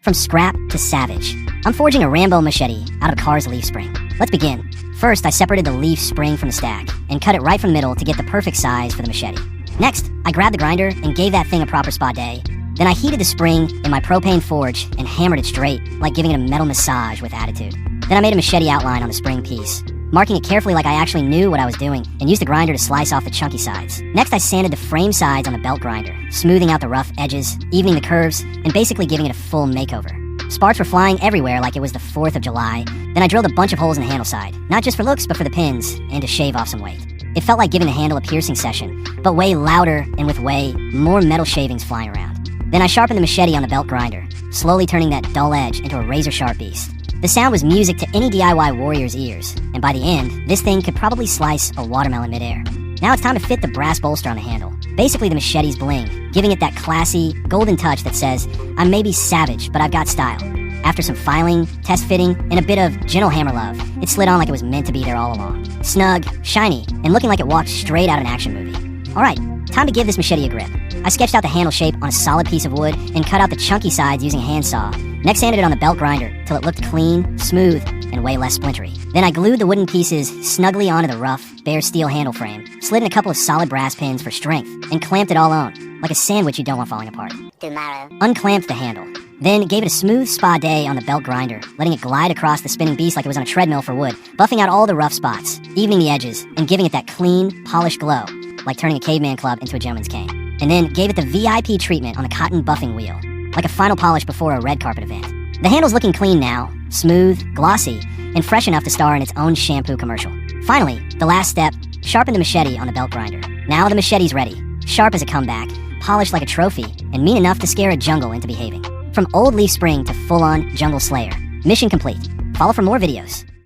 From scrap to savage. I'm forging a Rambo machete out of a car's leaf spring. Let's begin. First, I separated the leaf spring from the stack and cut it right from the middle to get the perfect size for the machete. Next, I grabbed the grinder and gave that thing a proper spa day. Then I heated the spring in my propane forge and hammered it straight, like giving it a metal massage with attitude. Then I made a machete outline on the spring piece, marking it carefully like I actually knew what I was doing, and used the grinder to slice off the chunky sides. Next, I sanded the frame sides on the belt grinder, smoothing out the rough edges, evening the curves, and basically giving it a full makeover. Sparks were flying everywhere like it was the 4th of July. Then I drilled a bunch of holes in the handle side, not just for looks, but for the pins, and to shave off some weight. It felt like giving the handle a piercing session, but way louder and with way more metal shavings flying around. Then I sharpened the machete on the belt grinder, slowly turning that dull edge into a razor-sharp beast. The sound was music to any DIY warrior's ears, and by the end, this thing could probably slice a watermelon midair. Now it's time to fit the brass bolster on the handle, basically the machete's bling, giving it that classy, golden touch that says, I may be savage, but I've got style. After some filing, test fitting, and a bit of gentle hammer love, it slid on like it was meant to be there all along. Snug, shiny, and looking like it walked straight out of an action movie. Alright, time to give this machete a grip. I sketched out the handle shape on a solid piece of wood and cut out the chunky sides using a handsaw. Next sanded it on the belt grinder till it looked clean, smooth, and way less splintery. Then I glued the wooden pieces snugly onto the rough, bare steel handle frame, slid in a couple of solid brass pins for strength, and clamped it all on, like a sandwich you don't want falling apart. Tomorrow. Unclamped the handle. Then gave it a smooth spa day on the belt grinder, letting it glide across the spinning beast like it was on a treadmill for wood, buffing out all the rough spots, evening the edges, and giving it that clean, polished glow, like turning a caveman club into a gentleman's cane. And then gave it the VIP treatment on the cotton buffing wheel, like a final polish before a red carpet event. The handle's looking clean now, smooth, glossy, and fresh enough to star in its own shampoo commercial. Finally, the last step, sharpen the machete on the belt grinder. Now the machete's ready, sharp as a comeback, polished like a trophy, and mean enough to scare a jungle into behaving. From old leaf spring to full-on jungle slayer. Mission complete. Follow for more videos.